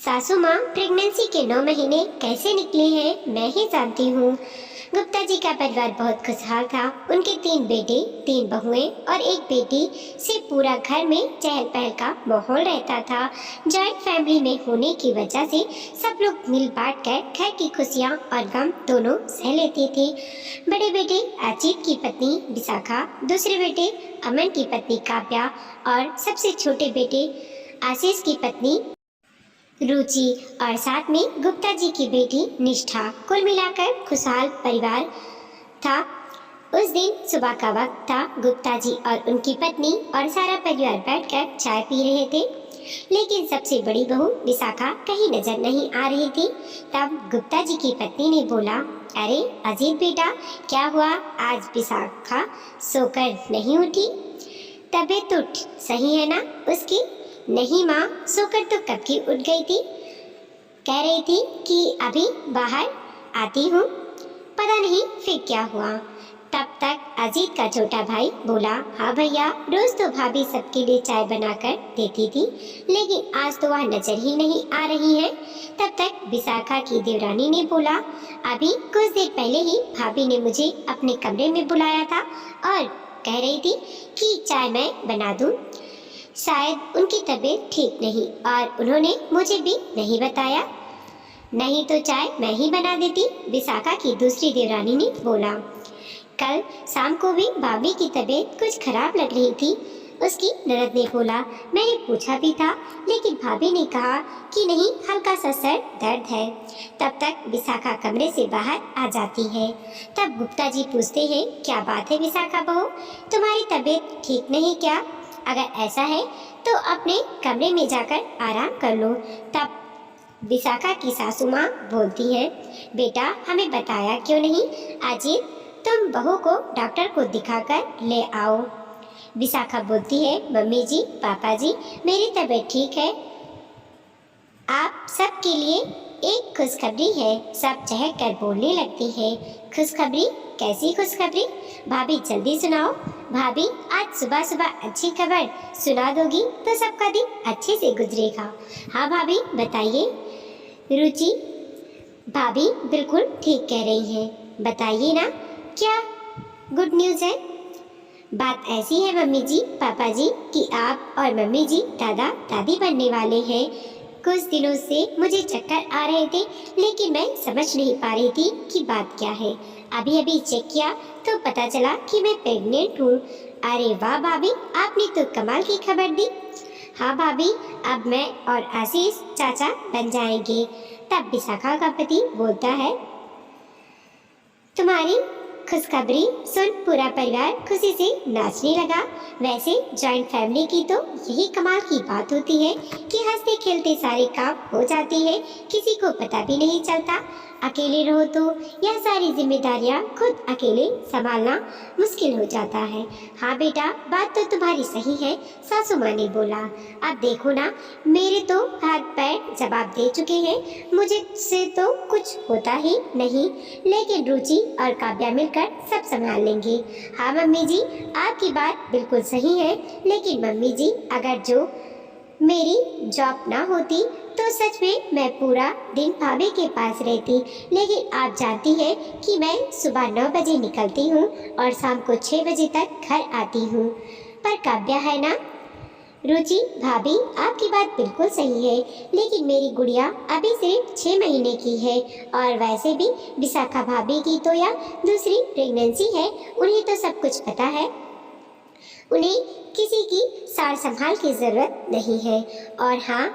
सासू माँ प्रेगनेंसी के 9 महीने कैसे निकले हैं मैं ही जानती हूँ। गुप्ता जी का परिवार बहुत खुशहाल था। उनके 3 बेटे, 3 बहुएं और एक बेटी से पूरा घर में चहल पहल का माहौल रहता था। जॉइंट फैमिली में होने की वजह से सब लोग मिल बांट कर घर की खुशियाँ और गम दोनों सह लेते थे। बड़े बेटे अजीत की पत्नी विशाखा, दूसरे बेटे अमन की पत्नी काव्या और सबसे छोटे बेटे आशीष की पत्नी रुचि और साथ में गुप्ता जी की बेटी निष्ठा। कुल मिलाकर खुशहाल परिवार था। उस दिन सुबह का वक्त था। गुप्ता जी और उनकी पत्नी और सारा परिवार बैठकर चाय पी रहे थे, लेकिन सबसे बड़ी बहू विशाखा कहीं नजर नहीं आ रही थी। तब गुप्ता जी की पत्नी ने बोला, अरे अजीत बेटा, क्या हुआ? आज विशाखा सोकर नहीं उठी? तबीयत तो सही है ना उसकी? नहीं माँ, सोकर तो कब की उठ गई थी। कह रही थी कि अभी बाहर आती हूँ। पता नहीं फिर क्या हुआ। तब तक अजीत का छोटा भाई बोला, हाँ भैया, रोज तो भाभी सबके लिए चाय बनाकर देती थी, लेकिन आज तो वह नजर ही नहीं आ रही है। तब तक विशाखा की देवरानी ने बोला, अभी कुछ देर पहले ही भाभी ने मुझे अपने कमरे में बुलाया था और कह रही थी कि चाय मैं बना दूँ। शायद उनकी तबीयत ठीक नहीं और उन्होंने मुझे भी नहीं बताया। नहीं तो चाय मैं ही बना देती, विशाखा की दूसरी देवरानी ने बोला। कल शाम को भी भाभी की तबीयत कुछ खराब लग रही थी। उसकी ननद ने बोला, मैंने पूछा भी था, लेकिन भाभी ने कहा कि नहीं, हल्का सा सर दर्द है। तब तक विशाखा कमरे से बाहर आ जाती है। तब गुप्ता जी पूछते हैं, क्या बात है विशाखा बहू, तुम्हारी तबीयत ठीक नहीं क्या? अगर ऐसा है तो अपने कमरे में जाकर आराम कर लो। तब विशाखा की सासू माँ बोलती है, बेटा हमें बताया क्यों नहीं? अजीत, तुम बहू को डॉक्टर को दिखाकर ले आओ। विशाखा बोलती है, मम्मी जी, पापा जी, मेरी तबीयत ठीक है। आप सबके लिए एक खुशखबरी है। सब चहक कर बोलने लगती है। खुशखबरी? कैसी खुशखबरी? भाभी जल्दी सुनाओ। भाभी, आज सुबह सुबह अच्छी खबर सुना दोगी तो सबका दिन अच्छे से गुजरेगा। हाँ भाभी, बताइए। रुचि, भाभी बिल्कुल ठीक कह रही हैं, बताइए ना, क्या गुड न्यूज़ है? बात ऐसी है मम्मी जी, पापा जी, कि आप और मम्मी जी दादा दादी बनने वाले हैं। कुछ दिनों से मुझे चक्कर आ रहे थे, लेकिन मैं समझ नहीं पा रही थी कि बात क्या है। अभी अभी चेक किया तो पता चला कि मैं प्रेग्नेंट हूँ। अरे वाह भाभी, आपने तो कमाल की खबर दी। हाँ भाभी, अब मैं और आशीष चाचा बन जाएंगे। तब विशाखा का पति बोलता है, तुम्हारी खुशखबरी सुन पूरा परिवार खुशी से नाचने लगा। वैसे जॉइंट फैमिली की तो यही कमाल की बात होती है कि हंसते खेलते सारे काम हो जाते हैं, किसी को पता भी नहीं चलता। अकेले रहो तो यह सारी जिम्मेदारियां खुद अकेले संभालना मुश्किल हो जाता है। हाँ बेटा, बात तो तुम्हारी सही है, सासू माँ ने बोला। अब देखो ना, मेरे तो हाथ पैर जवाब दे चुके हैं, मुझे से तो कुछ होता ही नहीं, लेकिन रुचि और काव्या मिलकर सब संभाल लेंगे। हाँ मम्मी जी, आपकी बात बिल्कुल सही है, लेकिन मम्मी जी, अगर जो मेरी जॉब ना होती तो सच में मैं पूरा दिन भाभी के पास रहती, लेकिन आप जानती हैं कि मैं सुबह 9 बजे निकलती हूँ और शाम को 6 बजे तक घर आती हूँ। पर काव्या है ना? रुचि, भाभी आपकी बात बिल्कुल सही है, लेकिन मेरी गुड़िया अभी सिर्फ 6 महीने की है, और वैसे भी विशाखा भाभी की तो यह दूसरी प्रेगनेंसी है, उन्हें तो सब कुछ पता है। उन्हें किसी की सार संभाल की ज़रूरत नहीं है। और हाँ,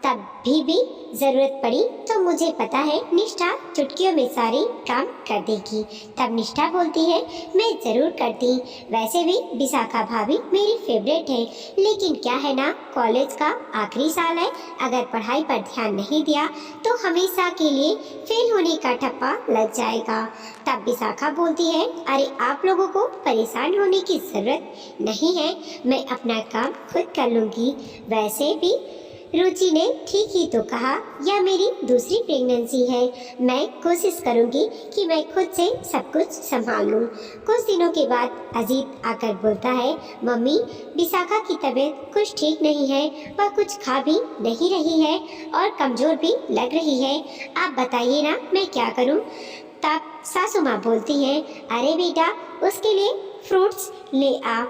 तब भी ज़रूरत पड़ी तो मुझे पता है निष्ठा चुटकियों में सारे काम कर देगी। तब निष्ठा बोलती है, मैं ज़रूर करती। वैसे भी विशाखा भाभी मेरी फेवरेट है, लेकिन क्या है ना, कॉलेज का आखिरी साल है, अगर पढ़ाई पर ध्यान नहीं दिया तो हमेशा के लिए फेल होने का ठप्पा लग जाएगा। तब विशाखा बोलती है, अरे आप लोगों को परेशान होने की ज़रूरत नहीं है, मैं अपना काम खुद कर लूँगी। वैसे भी रुचि ने ठीक ही तो कहा, यह मेरी दूसरी प्रेगनेंसी है। मैं कोशिश करूंगी कि मैं खुद से सब कुछ संभाल लूं। कुछ दिनों के बाद अजीत आकर बोलता है, मम्मी, विशाखा की तबीयत कुछ ठीक नहीं है। वह कुछ खा भी नहीं रही है और कमजोर भी लग रही है। आप बताइए ना, मैं क्या करूं? तब सासू माँ बोलती है, अरे बेटा, उसके लिए फ्रूट्स ले आ।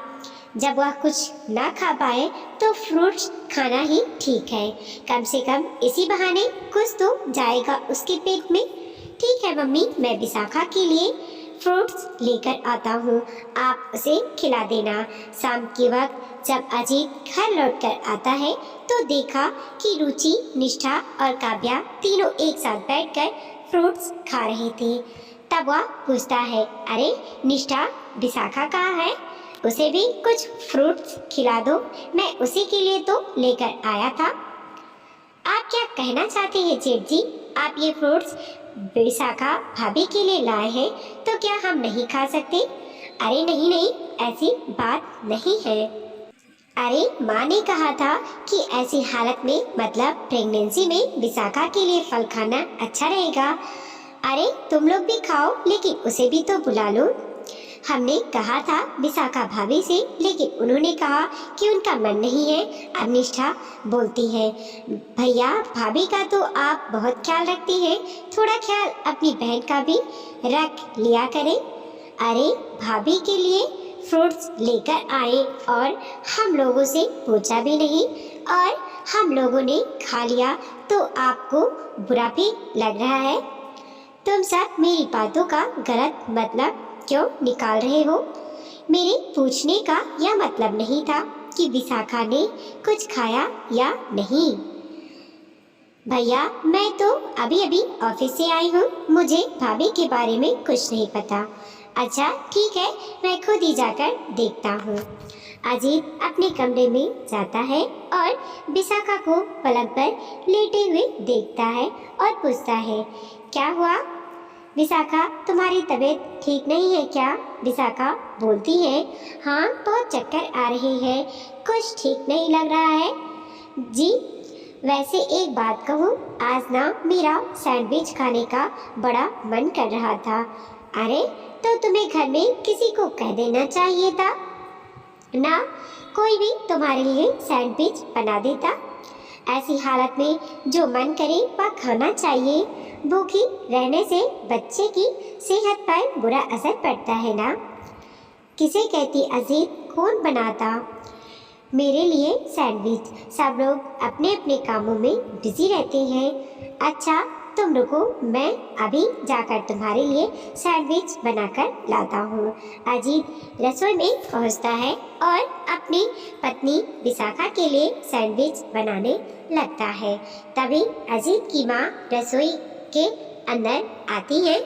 जब वह कुछ ना खा पाए तो फ्रूट्स खाना ही ठीक है। कम से कम इसी बहाने कुछ तो जाएगा उसके पेट में। ठीक है मम्मी, मैं विशाखा के लिए फ्रूट्स लेकर आता हूँ, आप उसे खिला देना। शाम के वक्त जब अजीत घर लौटकर आता है तो देखा कि रुचि, निष्ठा और काव्या तीनों एक साथ बैठकर फ्रूट्स खा रहे थे। तब वह पूछता है, अरे निष्ठा, विशाखा कहाँ है? उसे भी कुछ फ्रूट्स खिला दो, मैं उसी के लिए तो लेकर आया था। आप क्या कहना चाहते हैं जेठ जी? आप ये फ्रूट्स विशाखा भाभी के लिए लाए हैं तो क्या हम नहीं खा सकते? अरे नहीं नहीं, ऐसी बात नहीं है। अरे माँ ने कहा था कि ऐसी हालत में, मतलब प्रेगनेंसी में, विशाखा के लिए फल खाना अच्छा रहेगा। अरे तुम लोग भी खाओ, लेकिन उसे भी तो बुला लो। हमने कहा था विशाखा भाभी से, लेकिन उन्होंने कहा कि उनका मन नहीं है। अब निष्ठा बोलती है, भैया भाभी का तो आप बहुत ख्याल रखती हैं, थोड़ा ख्याल अपनी बहन का भी रख लिया करें। अरे भाभी के लिए फ्रूट्स लेकर आए और हम लोगों से पूछा भी नहीं, और हम लोगों ने खा लिया तो आपको बुरा भी लग रहा है? तुम सब मेरी बातों का गलत मतलब क्यों निकाल रहे हो? मेरे पूछने का यह मतलब नहीं था कि विशाखा ने कुछ खाया या नहीं। भैया, मैं तो अभी अभी ऑफिस से आई हूँ, मुझे भाभी के बारे में कुछ नहीं पता। अच्छा ठीक है, मैं खुद ही जाकर देखता हूँ। अजीत अपने कमरे में जाता है और विशाखा को पलंग पर लेटे हुए देखता है और पूछता है, क्या हुआ विशाखा, तुम्हारी तबीयत ठीक नहीं है क्या? विशाखा बोलती है, हाँ बहुत चक्कर आ रही है, कुछ ठीक नहीं लग रहा है। जी, वैसे एक बात कहूँ, आज ना मेरा सैंडविच खाने का बड़ा मन कर रहा था। अरे तो तुम्हें घर में किसी को कह देना चाहिए था ना, कोई भी तुम्हारे लिए सैंडविच बना देता। ऐसी हालत में जो मन करे वह खाना चाहिए। भूखी रहने से बच्चे की सेहत पर बुरा असर पड़ता है ना। किसे कहती अजीत, कौन बनाता मेरे लिए सैंडविच? सब लोग अपने अपने कामों में बिजी रहते हैं। अच्छा तुम रुको, मैं अभी जाकर तुम्हारे लिए सैंडविच बनाकर लाता हूँ। अजीत रसोई में पहुँचता है और अपनी पत्नी विशाखा के लिए सैंडविच बनाने लगता है। तभी अजीत की माँ रसोई के अंदर आती है।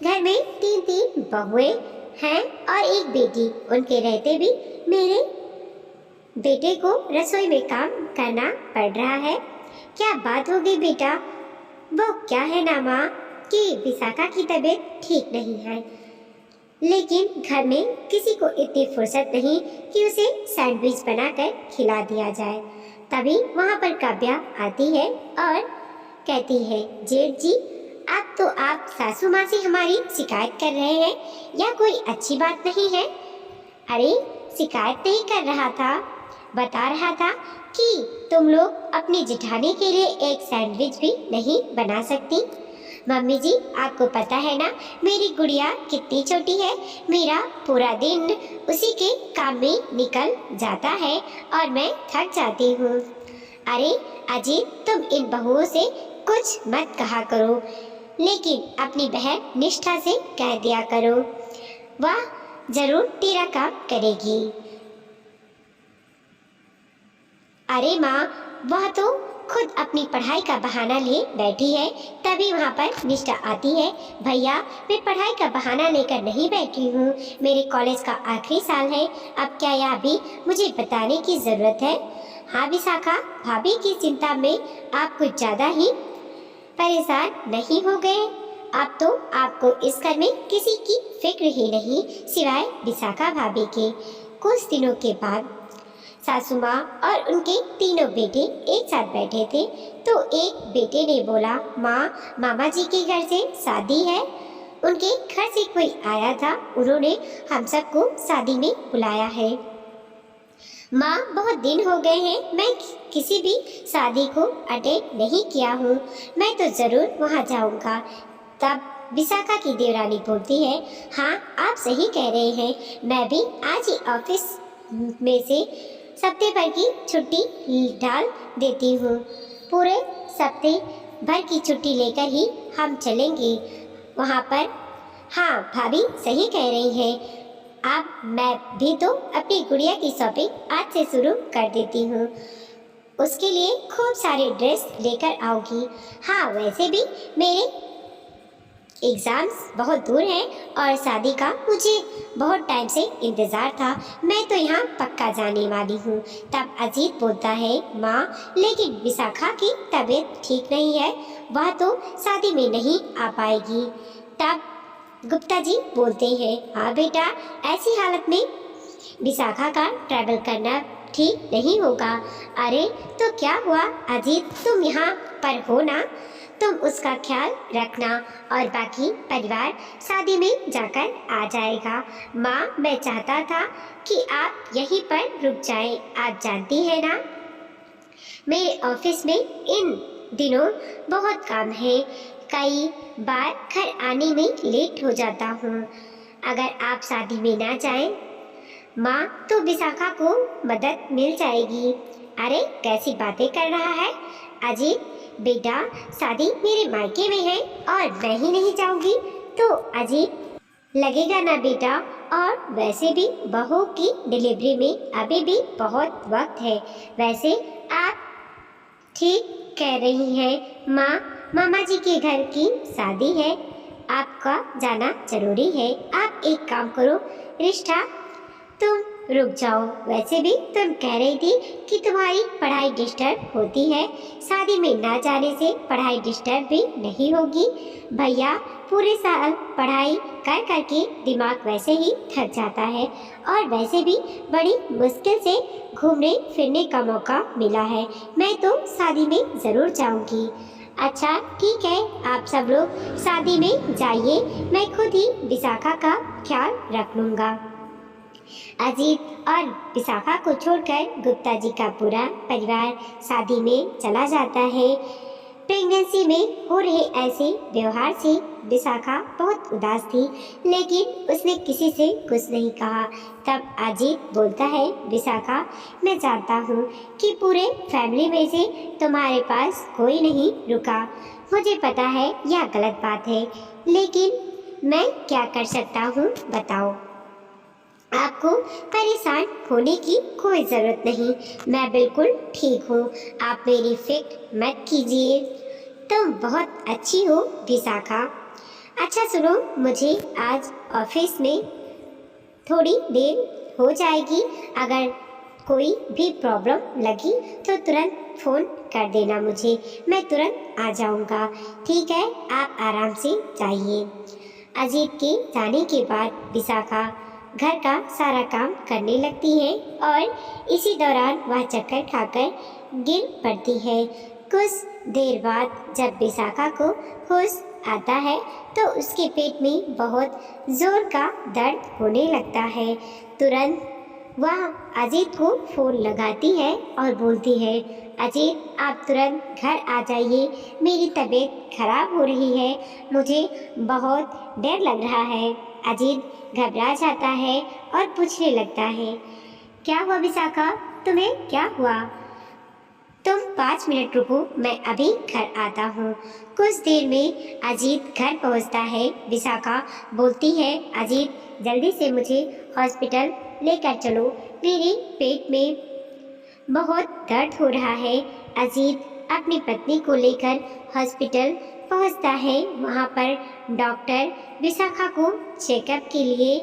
घर में तीन बहुएं हैं और एक बेटी। उनके रहते भी मेरे बेटे को रसोई में काम करना पड़ रहा है। क्या बात हो गई बेटा? वो क्या है ना माँ कि विशाखा की तबीयत ठीक नहीं है, लेकिन घर में किसी को इतनी फुर्सत नहीं कि उसे सैंडविच बनाकर खिला दिया जाए। तभी वहाँ पर काव्या आती है और कहती है, जेठ जी, अब तो आप सासू माँ से हमारी शिकायत कर रहे हैं, यह कोई अच्छी बात नहीं है। अरे शिकायत नहीं कर रहा था, बता रहा था कि तुम लोग अपनी जेठानी के लिए एक सैंडविच भी नहीं बना सकती। मम्मी जी, आपको पता है ना मेरी गुड़िया कितनी छोटी है, मेरा पूरा दिन उसी के काम में निकल जाता है और मैं थक जाती हूँ। अरे अजीत, तुम इन बहुओं से कुछ मत कहा करो, लेकिन अपनी बहन निष्ठा से कह दिया करो, वह जरूर तेरा काम करेगी। अरे माँ, वह तो खुद अपनी पढ़ाई का बहाना लिए बैठी है। तभी वहाँ पर निष्ठा आती है, भैया मैं पढ़ाई का बहाना लेकर नहीं बैठी हूँ, मेरे कॉलेज का आखिरी साल है। अब क्या यह भी मुझे बताने की ज़रूरत है? हाँ विशाखा, भाभी की चिंता में आप कुछ ज़्यादा ही परेशान नहीं हो गए? अब तो आपको इस घर में किसी की फिक्र ही नहीं सिवाय विशाखा भाभी के। कुछ दिनों के बाद सासू माँ और उनके तीनों बेटे एक साथ बैठे थे तो एक बेटे ने बोला, माँ, मामा जी के घर से शादी है। उनके घर से कोई आया था, उन्होंने हम सबको शादी में बुलाया है। माँ, बहुत दिन हो गए हैं मैं किसी भी शादी को अटेंड नहीं किया हूँ, मैं तो ज़रूर वहाँ जाऊँगा। तब विशाखा की देवरानी बोलती है, हाँ आप सही कह रहे हैं, मैं भी आज ही ऑफिस में से हफ्ते भर की छुट्टी डाल देती हूँ। पूरे हफ्ते भर की छुट्टी लेकर ही हम चलेंगे वहाँ पर। हाँ भाभी सही कह रही हैं, अब मैं भी तो अपनी गुड़िया की शॉपिंग आज से शुरू कर देती हूँ, उसके लिए खूब सारे ड्रेस लेकर आऊँगी। हाँ वैसे भी मेरे एग्ज़ाम्स बहुत दूर हैं और शादी का मुझे बहुत टाइम से इंतज़ार था, मैं तो यहाँ पक्का जाने वाली हूँ। तब अजीत बोलता है, माँ लेकिन विशाखा की तबीयत ठीक नहीं है, वह तो शादी में नहीं आ पाएगी। तब गुप्ता जी बोलते हैं, हाँ बेटा, ऐसी हालत में विशाखा का ट्रैवल करना ठीक नहीं होगा। अरे तो क्या हुआ अजीत, तुम यहाँ पर हो ना, तुम उसका ख्याल रखना और बाकी परिवार शादी में जाकर आ जाएगा। माँ मैं चाहता था कि आप यहीं पर रुक जाएं, आप जानती हैं ना मेरे ऑफिस में इन दिनों बहुत काम है, कई बार घर आने में लेट हो जाता हूँ। अगर आप शादी में ना जाएं माँ तो विशाखा को मदद मिल जाएगी। अरे कैसी बातें कर रहा है अजीत, बेटा शादी मेरे मायके में है और मैं ही नहीं जाऊंगी तो अजीत लगेगा ना बेटा, और वैसे भी बहू की डिलीवरी में अभी भी बहुत वक्त है। वैसे आप ठीक कह रही हैं माँ, मामा जी के घर की शादी है, आपका जाना जरूरी है। आप एक काम करो रिष्ठा, तुम रुक जाओ। वैसे भी तुम कह रही थी कि तुम्हारी पढ़ाई डिस्टर्ब होती है, शादी में ना जाने से पढ़ाई डिस्टर्ब भी नहीं होगी। भैया पूरे साल पढ़ाई कर कर के दिमाग वैसे ही थक जाता है और वैसे भी बड़ी मुश्किल से घूमने फिरने का मौका मिला है, मैं तो शादी में ज़रूर जाऊंगी। अच्छा ठीक है, आप सब लोग शादी में जाइए, मैं खुद ही विशाखा का ख्याल रख लूँगा। अजीत और विशाखा को छोड़कर गुप्ता जी का पूरा परिवार शादी में चला जाता है। प्रेगनेंसी में हो रहे ऐसे व्यवहार से विशाखा बहुत उदास थी, लेकिन उसने किसी से कुछ नहीं कहा। तब अजीत बोलता है, विशाखा मैं जानता हूँ कि पूरे फैमिली में से तुम्हारे पास कोई नहीं रुका, मुझे पता है यह गलत बात है, लेकिन मैं क्या कर सकता हूँ बताओ। आपको परेशान होने की कोई ज़रूरत नहीं, मैं बिल्कुल ठीक हूँ, आप मेरी फिक्र मत कीजिए। तुम बहुत अच्छी हो विशाखा। अच्छा सुनो, मुझे आज ऑफिस में थोड़ी देर हो जाएगी, अगर कोई भी प्रॉब्लम लगी तो तुरंत फ़ोन कर देना मुझे, मैं तुरंत आ जाऊँगा। ठीक है, आप आराम से जाइए। अजीत के जाने के बाद विशाखा घर का सारा काम करने लगती है और इसी दौरान वह चक्कर खाकर गिर पड़ती है। कुछ देर बाद जब विशाखा को होश आता है तो उसके पेट में बहुत जोर का दर्द होने लगता है। तुरंत वह अजीत को फ़ोन लगाती है और बोलती है, अजीत आप तुरंत घर आ जाइए, मेरी तबीयत खराब हो रही है, मुझे बहुत डर लग रहा है। अजीत घबरा जाता है और पूछने लगता है, क्या हुआ विशाखा, तुम्हें क्या हुआ? तुम 5 मिनट रुको, मैं अभी घर आता हूँ। कुछ देर में अजीत घर पहुँचता है। विशाखा बोलती है, अजीत जल्दी से मुझे हॉस्पिटल लेकर चलो, मेरे पेट में बहुत दर्द हो रहा है। अजीत अपनी पत्नी को लेकर हॉस्पिटल पहुंचता है। वहां पर डॉक्टर विशाखा को चेकअप के लिए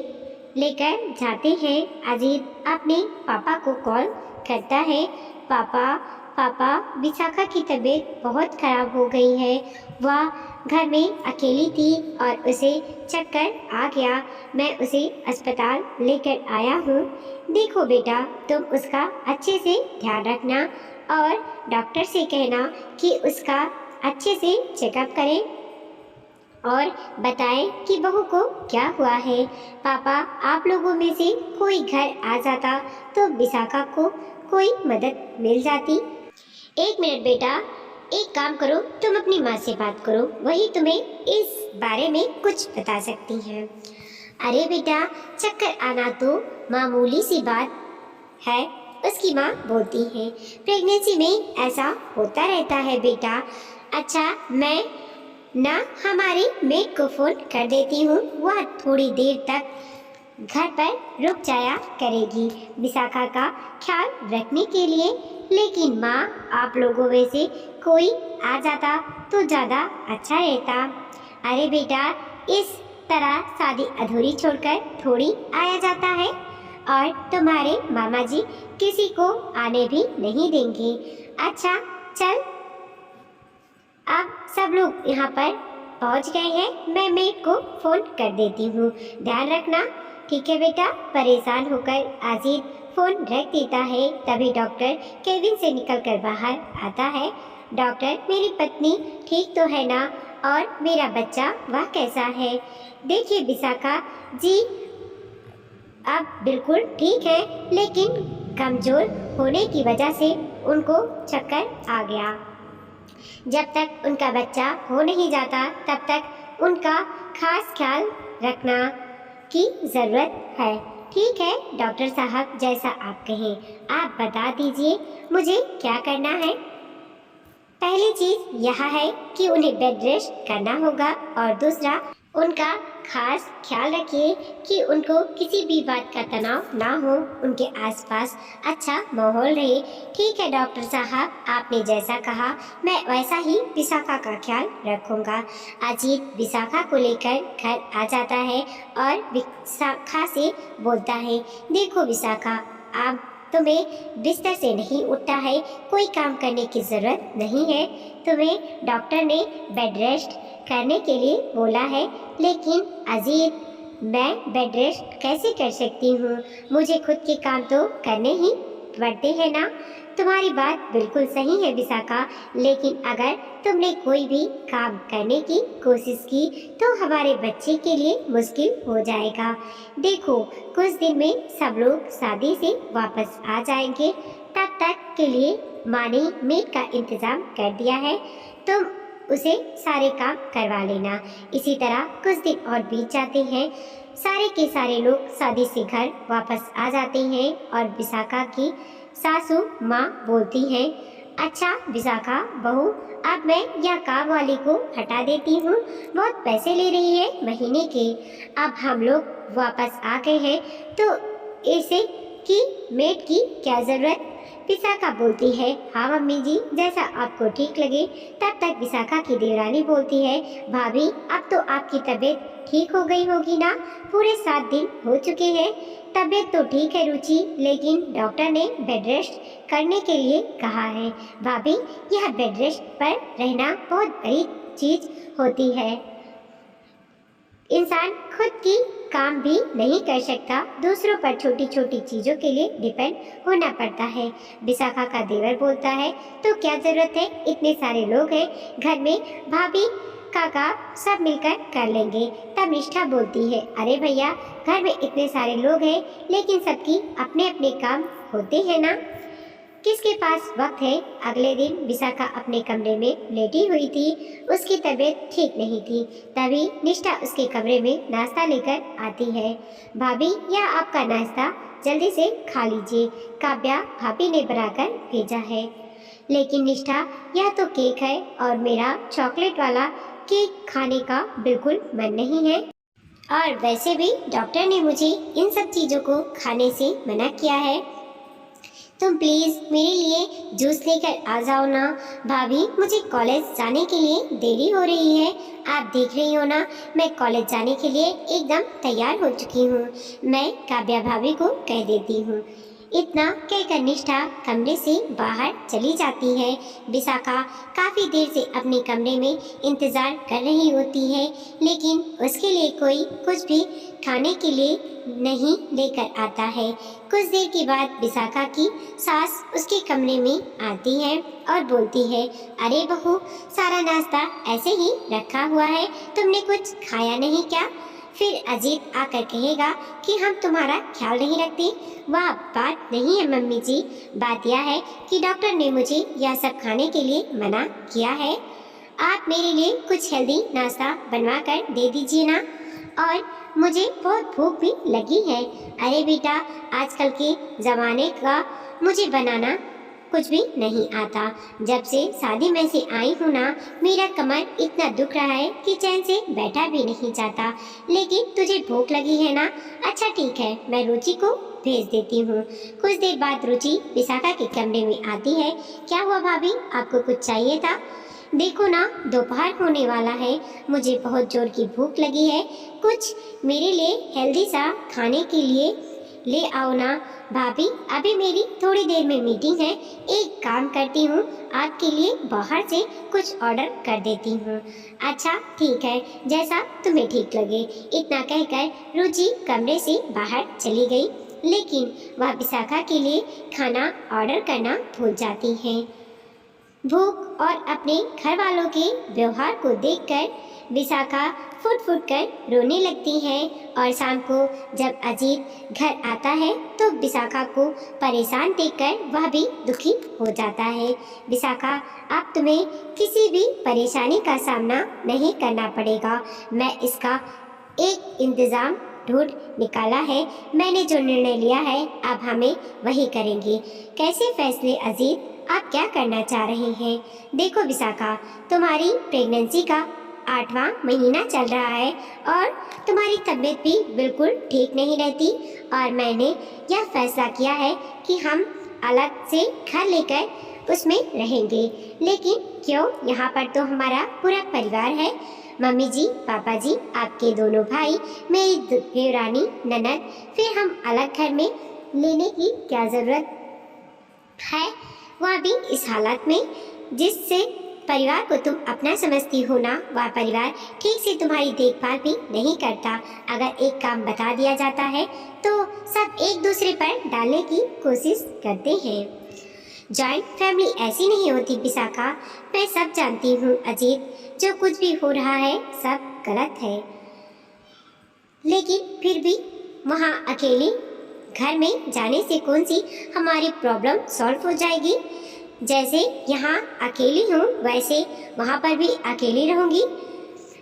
लेकर जाते हैं। अजीत अपने पापा को कॉल करता है, पापा विशाखा की तबीयत बहुत ख़राब हो गई है, वह घर में अकेली थी और उसे चक्कर आ गया। मैं उसे अस्पताल लेकर आया हूँ। देखो बेटा, तुम उसका अच्छे से ध्यान रखना और डॉक्टर से कहना कि उसका अच्छे से चेकअप करें और बताएं कि बहू को क्या हुआ है। पापा, आप लोगों में से कोई घर आ जाता तो विशाखा को कोई मदद मिल जाती। एक मिनट बेटा, एक काम करो, तुम अपनी माँ से बात करो, वही तुम्हें इस बारे में कुछ बता सकती हैं। अरे बेटा, चक्कर आना तो मामूली सी बात है, उसकी माँ बोलती है। प्रेगनेंसी में ऐसा होता रहता है बेटा। अच्छा, मैं ना हमारे मेड को फोन कर देती हूँ, वह थोड़ी देर तक घर पर रुक जाया करेगी विशाखा का ख्याल रखने के लिए। लेकिन माँ, आप लोगों में से कोई आ जाता तो ज़्यादा अच्छा रहता। अरे बेटा, इस तरह शादी अधूरी छोड़कर थोड़ी आया जाता है, और तुम्हारे मामा जी किसी को आने भी नहीं देंगे। अच्छा चल, अब सब लोग यहाँ पर पहुँच गए हैं, मैं मेड को फ़ोन कर देती हूँ, ध्यान रखना। ठीक है बेटा। परेशान होकर अजीत फ़ोन रख देता है। तभी डॉक्टर केबिन से निकलकर बाहर आता है। डॉक्टर, मेरी पत्नी ठीक तो है ना, और मेरा बच्चा वह कैसा है? देखिए विशाखा जी, अब बिल्कुल ठीक है, लेकिन कमज़ोर होने की वजह से उनको चक्कर आ गया। जब तक उनका बच्चा हो नहीं जाता तब तक उनका खास ख्याल रखना की ज़रूरत है। ठीक है डॉक्टर साहब, जैसा आप कहें। आप बता दीजिए मुझे क्या करना है। पहली चीज़ यह है कि उन्हें बेड रेस्ट करना होगा, और दूसरा, उनका खास ख्याल रखिए कि उनको किसी भी बात का तनाव ना हो, उनके आसपास अच्छा माहौल रहे। ठीक है डॉक्टर साहब, आपने जैसा कहा मैं वैसा ही विशाखा का ख्याल रखूंगा। अजीत विशाखा को लेकर घर आ जाता है और विशाखा से बोलता है, देखो विशाखा, आप तुम्हें बिस्तर से नहीं उठना है, कोई काम करने की ज़रूरत नहीं है। तुम्हें डॉक्टर ने बेड रेस्ट करने के लिए बोला है, लेकिन अजीत, मैं बेड रेस्ट कैसे कर सकती हूँ? मुझे खुद के काम तो करने ही पड़ते हैं ना। तुम्हारी बात बिल्कुल सही है विशाखा, लेकिन अगर तुमने कोई भी काम करने की कोशिश की तो हमारे बच्चे के लिए मुश्किल हो जाएगा। देखो, कुछ दिन में सब लोग शादी से वापस आ जाएंगे, तब तक के लिए माँ ने मेड का इंतज़ाम कर दिया है, तुम उसे सारे काम करवा लेना। इसी तरह कुछ दिन और बीत जाते हैं। सारे के सारे लोग शादी से घर वापस आ जाते हैं और विशाखा की सासू माँ बोलती हैं, अच्छा विशाखा बहू, अब मैं यह काम वाली को हटा देती हूँ, बहुत पैसे ले रही है महीने के। अब हम लोग वापस आ गए हैं तो ऐसे की मेड की क्या ज़रूरत? विशाखा बोलती है, हाँ मम्मी जी, जैसा आपको ठीक लगे। तब तक विशाखा की देवरानी बोलती है, भाभी अब तो आपकी तबीयत ठीक हो गई होगी ना, पूरे 7 दिन हो चुके हैं। तबीयत तो ठीक है रुचि, लेकिन डॉक्टर ने बेड रेस्ट करने के लिए कहा है। भाभी, यह बेड रेस्ट पर रहना बहुत बड़ी चीज़ होती है, इंसान खुद की काम भी नहीं कर सकता, दूसरों पर छोटी छोटी चीज़ों के लिए डिपेंड होना पड़ता है। विशाखा का देवर बोलता है, तो क्या ज़रूरत है, इतने सारे लोग हैं घर में, भाभी काका सब मिलकर कर लेंगे। तब निष्ठा बोलती है, अरे भैया, घर में इतने सारे लोग हैं, लेकिन सबकी अपने अपने काम होते हैं ना, किसके पास वक्त है। अगले दिन विशाखा अपने कमरे में लेटी हुई थी, उसकी तबीयत ठीक नहीं थी। तभी निष्ठा उसके कमरे में नाश्ता लेकर आती है। भाभी, यह आपका नाश्ता, जल्दी से खा लीजिए, काव्या भाभी ने बनाकर भेजा है। लेकिन निष्ठा, यह तो केक है और मेरा चॉकलेट वाला केक खाने का बिल्कुल मन नहीं है, और वैसे भी डॉक्टर ने मुझे इन सब चीज़ों को खाने से मना किया है। तुम प्लीज़ मेरे लिए जूस लेकर आ जाओ ना। भाभी, मुझे कॉलेज जाने के लिए देरी हो रही है, आप देख रही हो ना, मैं कॉलेज जाने के लिए एकदम तैयार हो चुकी हूँ। मैं काव्या भाभी को कह देती हूँ। इतना कहकर निष्ठा कमरे से बाहर चली जाती है। विशाखा काफ़ी देर से अपने कमरे में इंतज़ार कर रही होती है, लेकिन उसके लिए कोई कुछ भी खाने के लिए नहीं लेकर आता है। कुछ देर के बाद विशाखा की सास उसके कमरे में आती है और बोलती है, अरे बहू, सारा नाश्ता ऐसे ही रखा हुआ है, तुमने कुछ खाया नहीं क्या? फिर अजीत आकर कहेगा कि हम तुम्हारा ख्याल नहीं रखते। वह बात नहीं है मम्मी जी, बात यह है कि डॉक्टर ने मुझे यह सब खाने के लिए मना किया है। आप मेरे लिए कुछ हेल्दी नाश्ता बनवा कर दे दीजिए ना, और मुझे बहुत भूख भी लगी है। अरे बेटा, आजकल के ज़माने का मुझे बनाना कुछ भी नहीं आता। जब से शादी में से आई हूँ ना, मेरा कमर इतना दुख रहा है कि चैन से बैठा भी नहीं जाता। लेकिन तुझे भूख लगी है ना? अच्छा ठीक है, मैं रुचि को भेज देती हूँ। कुछ देर बाद रुचि विशाखा के कमरे में आती है। क्या हुआ भाभी, आपको कुछ चाहिए था? देखो ना, दोपहर होने वाला है, मुझे बहुत जोर की भूख लगी है, कुछ मेरे लिए हेल्दी सा खाने के लिए ले आओ ना। भाभी, अभी मेरी थोड़ी देर में मीटिंग है, एक काम करती हूँ, आपके लिए बाहर से कुछ ऑर्डर कर देती हूँ। अच्छा ठीक है, जैसा तुम्हें ठीक लगे। इतना कहकर रुचि कमरे से बाहर चली गई, लेकिन वह विशाखा के लिए खाना ऑर्डर करना भूल जाती है। भूख और अपने घर वालों के व्यवहार को देखकर विशाखा फुट फुट कर रोने लगती है, और शाम को जब अजीत घर आता है तो विशाखा को परेशान देखकर वह भी दुखी हो जाता है। विशाखा, अब तुम्हें किसी भी परेशानी का सामना नहीं करना पड़ेगा, मैं इसका एक इंतज़ाम ढूंढ निकाला है। मैंने जो निर्णय लिया है अब हमें वही करेंगे। कैसे फैसले अजीत, आप क्या करना चाह रहे हैं? देखो विशाखा, तुम्हारी प्रेगनेंसी का 8वां महीना चल रहा है और तुम्हारी तबीयत भी बिल्कुल ठीक नहीं रहती, और मैंने यह फैसला किया है कि हम अलग से घर लेकर उसमें रहेंगे। लेकिन क्यों? यहाँ पर तो हमारा पूरा परिवार है। मम्मी जी, पापा जी, आपके दोनों भाई, मेरी देवरानी, ननद, फिर हम अलग घर में लेने की क्या ज़रूरत है? वह भी इस हालत में जिससे परिवार को तुम अपना समझती हो ना, वह परिवार ठीक से तुम्हारी देखभाल भी नहीं करता। अगर एक काम बता दिया जाता है तो सब एक दूसरे पर डालने की कोशिश करते हैं। जॉइंट फैमिली ऐसी नहीं होती विशाखा, मैं सब जानती हूँ अजीत, जो कुछ भी हो रहा है सब गलत है। लेकिन फिर भी वहाँ अकेली घर में जाने से कौन सी हमारी प्रॉब्लम सॉल्व हो जाएगी? जैसे यहाँ अकेली हूँ वैसे वहाँ पर भी अकेली रहूँगी।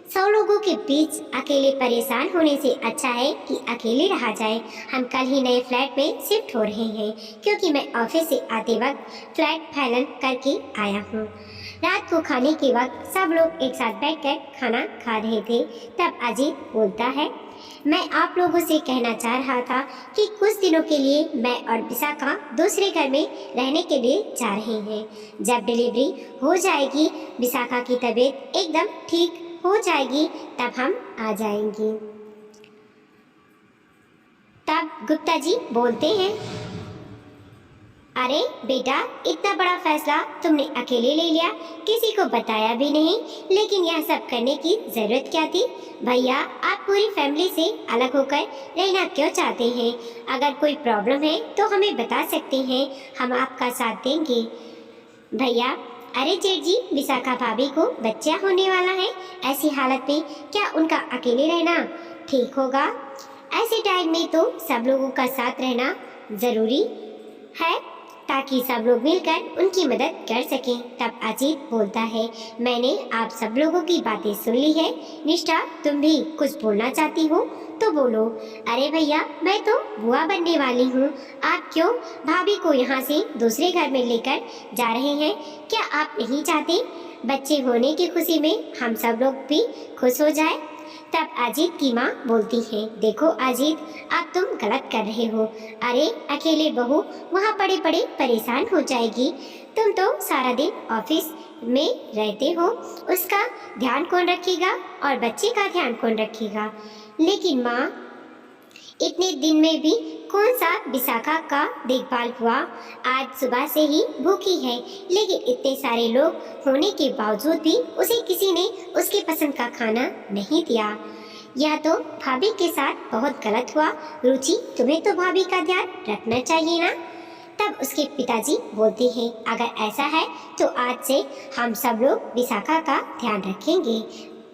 100 लोगों के बीच अकेले परेशान होने से अच्छा है कि अकेले रहा जाए। हम कल ही नए फ्लैट में शिफ्ट हो रहे हैं, क्योंकि मैं ऑफिस से आते वक्त फ्लैट फाइनल करके आया हूँ। रात को खाने के वक्त सब लोग एक साथ बैठकर खाना खा रहे थे, तब अजीत बोलता है, मैं आप लोगों से कहना चाह रहा था कि कुछ दिनों के लिए मैं और विशाखा दूसरे घर में रहने के लिए जा रहे हैं। जब डिलीवरी हो जाएगी, विशाखा की तबीयत एकदम ठीक हो जाएगी, तब हम आ जाएंगे। तब गुप्ता जी बोलते हैं, अरे बेटा, इतना बड़ा फैसला तुमने अकेले ले लिया, किसी को बताया भी नहीं। लेकिन यह सब करने की जरूरत क्या थी? भैया, आप पूरी फैमिली से अलग होकर रहना क्यों चाहते हैं? अगर कोई प्रॉब्लम है तो हमें बता सकते हैं, हम आपका साथ देंगे। भैया, अरे जेठ जी, विशाखा भाभी को बच्चा होने वाला है, ऐसी हालत में क्या उनका अकेले रहना ठीक होगा? ऐसे टाइम में तो सब लोगों का साथ रहना ज़रूरी है, ताकि सब लोग मिलकर उनकी मदद कर सकें। तब अजीत बोलता है, मैंने आप सब लोगों की बातें सुन ली है। निष्ठा, तुम भी कुछ बोलना चाहती हो तो बोलो। अरे भैया, मैं तो बुआ बनने वाली हूँ, आप क्यों भाभी को यहाँ से दूसरे घर में लेकर जा रहे हैं? क्या आप नहीं चाहते बच्चे होने की खुशी में हम सब लोग भी खुश हो जाए? तब अजीत की माँ बोलती है, देखो अजीत, अब तुम गलत कर रहे हो। अरे अकेले बहू वहाँ पड़े पड़े परेशान हो जाएगी। तुम तो सारा दिन ऑफिस में रहते हो, उसका ध्यान कौन रखेगा और बच्चे का ध्यान कौन रखेगा? लेकिन माँ, इतने दिन में भी कौन सा विशाखा का देखभाल हुआ। आज सुबह से ही भूखी है, लेकिन इतने सारे लोग होने के बावजूद भी उसे किसी ने उसके पसंद का खाना नहीं दिया। यह तो भाभी के साथ बहुत गलत हुआ। रुचि, तुम्हें तो भाभी का ध्यान रखना चाहिए ना। तब उसके पिताजी बोलते हैं, अगर ऐसा है तो आज से हम सब लोग विशाखा का ध्यान रखेंगे।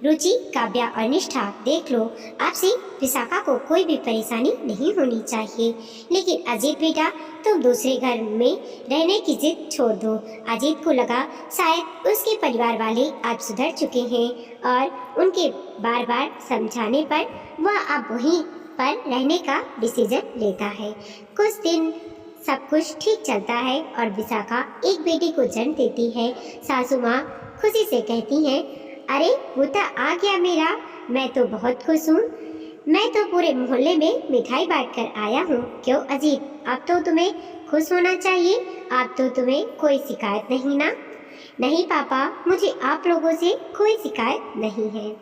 रुचि, काव्या और निष्ठा, देख लो, अब से विशाखा को कोई भी परेशानी नहीं होनी चाहिए। लेकिन अजीत बेटा, तुम दूसरे घर में रहने की जिद छोड़ दो। अजीत को लगा शायद उसके परिवार वाले अब सुधर चुके हैं और उनके बार बार समझाने पर वह अब वहीं पर रहने का डिसीजन लेता है। कुछ दिन सब कुछ ठीक चलता है और विशाखा एक बेटी को जन्म देती है। सासू माँ खुशी से कहती हैं, अरे पोता आ गया मेरा, मैं तो बहुत खुश हूँ। मैं तो पूरे मोहल्ले में मिठाई बांट कर आया हूँ। क्यों अजीत, अब तो तुम्हें खुश होना चाहिए। अब तो तुम्हें कोई शिकायत नहीं ना। नहीं पापा, मुझे आप लोगों से कोई शिकायत नहीं है।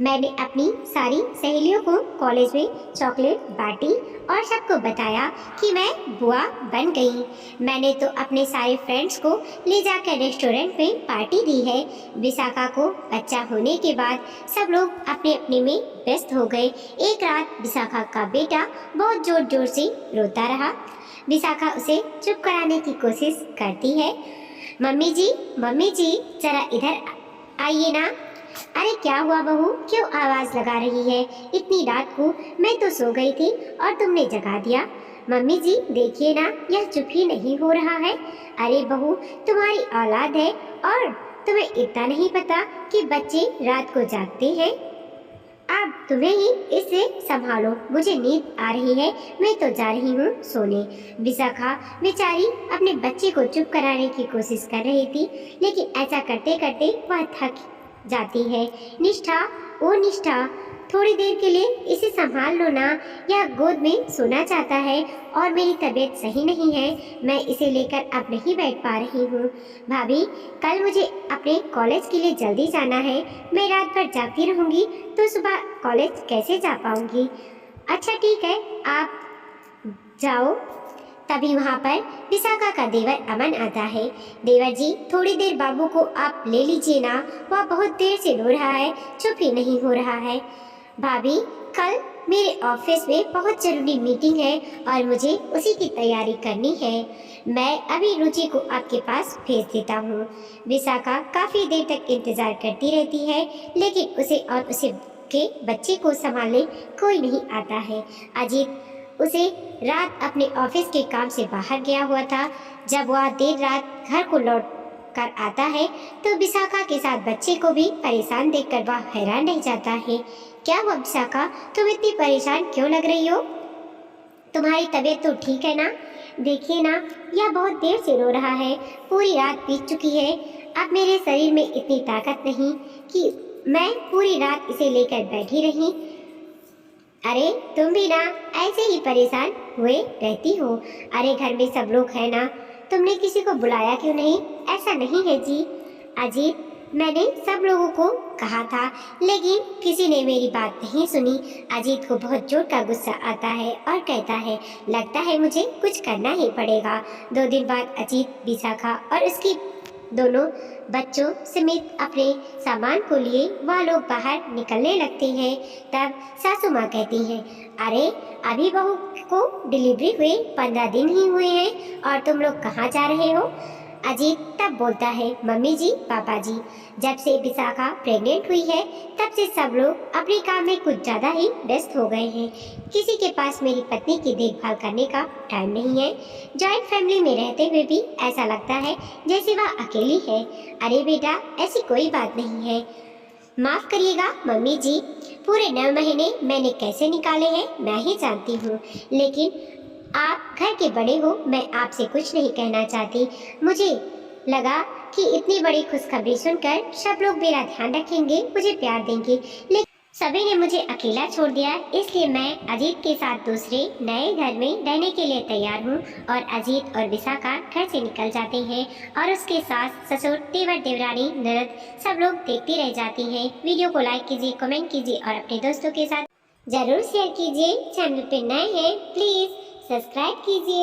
मैंने अपनी सारी सहेलियों को कॉलेज में चॉकलेट बांटी और सबको बताया कि मैं बुआ बन गई। मैंने तो अपने सारे फ्रेंड्स को ले जाकर रेस्टोरेंट में पार्टी दी है। विशाखा को बच्चा होने के बाद सब लोग अपने अपने में व्यस्त हो गए। एक रात विशाखा का बेटा बहुत जोर जोर से रोता रहा। विशाखा उसे चुप कराने की कोशिश करती है। मम्मी जी, जरा इधर आइए ना। अरे क्या हुआ बहू, क्यों आवाज लगा रही है? इतनी रात को मैं तो सो गई थी और तुमने जगा दिया। मम्मी जी देखिए ना, यह चुप ही नहीं हो रहा है। अरे बहू, तुम्हारी औलाद है और तुम्हें इतना नहीं पता कि बच्चे रात को जागते हैं। अब तुम्हें ही इसे संभालो, मुझे नींद आ रही है, मैं तो जा रही हूँ सोने। विशाखा बेचारी अपने बच्चे को चुप कराने की कोशिश कर रही थी, लेकिन ऐसा करते करते वह थक जाती है। निष्ठा, ओ निष्ठा, थोड़ी देर के लिए इसे संभाल लो ना, यह गोद में सोना चाहता है और मेरी तबीयत सही नहीं है। मैं इसे लेकर अब नहीं बैठ पा रही हूँ। भाभी, कल मुझे अपने कॉलेज के लिए जल्दी जाना है। मैं रात भर जागती रहूँगी तो सुबह कॉलेज कैसे जा पाऊँगी? अच्छा ठीक है, आप जाओ। तभी वहाँ पर विशाखा का देवर अमन आता है। देवर जी, थोड़ी देर बाबू को आप ले लीजिए ना, वह बहुत देर से रो रहा है, चुप ही नहीं हो रहा है। भाभी, कल मेरे ऑफिस में बहुत जरूरी मीटिंग है और मुझे उसी की तैयारी करनी है। मैं अभी रुचि को आपके पास भेज देता हूँ। विशाखा काफ़ी देर तक इंतज़ार करती रहती है, लेकिन उसे और उसे के बच्चे को संभालने कोई नहीं आता है। अजीत उसे रात अपने ऑफिस के काम से बाहर गया हुआ था। जब वह देर रात घर को लौट कर आता है तो विशाखा के साथ बच्चे को भी परेशान देखकर वह हैरान रह जाता है। क्या हुआ विशाखा, तुम इतनी परेशान क्यों लग रही हो? तुम्हारी तबीयत तो ठीक है ना? देखिए ना, यह बहुत देर से रो रहा है, पूरी रात बीत चुकी है। अब मेरे शरीर में इतनी ताकत नहीं कि मैं पूरी रात इसे लेकर बैठी रही। अरे तुम भी ना ऐसे ही परेशान हुए रहती हो। अरे घर में सब लोग हैं ना, तुमने किसी को बुलाया क्यों नहीं? ऐसा नहीं है जी। अजीत, मैंने सब लोगों को कहा था, लेकिन किसी ने मेरी बात नहीं सुनी। अजीत को बहुत जोर का गुस्सा आता है और कहता है, लगता है मुझे कुछ करना ही पड़ेगा। 2 दिन बाद अजीत, विशाखा और उसकी दोनों बच्चों समेत अपने सामान को लिए वह लोग बाहर निकलने लगते हैं। तब सासू माँ कहती हैं, अरे अभी बहू को डिलीवरी हुए 15 दिन ही हुए हैं और तुम लोग कहाँ जा रहे हो? अजीत तब बोलता है, मम्मी जी, पापा जी, जब से विशाखा प्रेग्नेंट हुई है तब से सब लोग अपने काम में कुछ ज़्यादा ही व्यस्त हो गए हैं। किसी के पास मेरी पत्नी की देखभाल करने का टाइम नहीं है। जॉइंट फैमिली में रहते हुए भी ऐसा लगता है जैसे वह अकेली है। अरे बेटा, ऐसी कोई बात नहीं है। माफ़ करिएगा मम्मी जी, पूरे 9 महीने मैंने कैसे निकाले हैं मैं ही जानती हूँ, लेकिन आप घर के बड़े हो, मैं आपसे कुछ नहीं कहना चाहती। मुझे लगा कि इतनी बड़ी खुशखबरी सुनकर सब लोग मेरा ध्यान रखेंगे, मुझे प्यार देंगे, लेकिन सभी ने मुझे अकेला छोड़ दिया। इसलिए मैं अजीत के साथ दूसरे नए घर में रहने के लिए तैयार हूँ। और अजीत और विशाखा घर से निकल जाते हैं और उसके सास, ससुर, देवर, देवरानी, ननद सब लोग देखती रह जाती हैं। वीडियो को लाइक कीजिए, कमेंट कीजिए और अपने दोस्तों के साथ ज़रूर शेयर कीजिए। चैनल पे नए हैं प्लीज़ सब्सक्राइब कीजिए।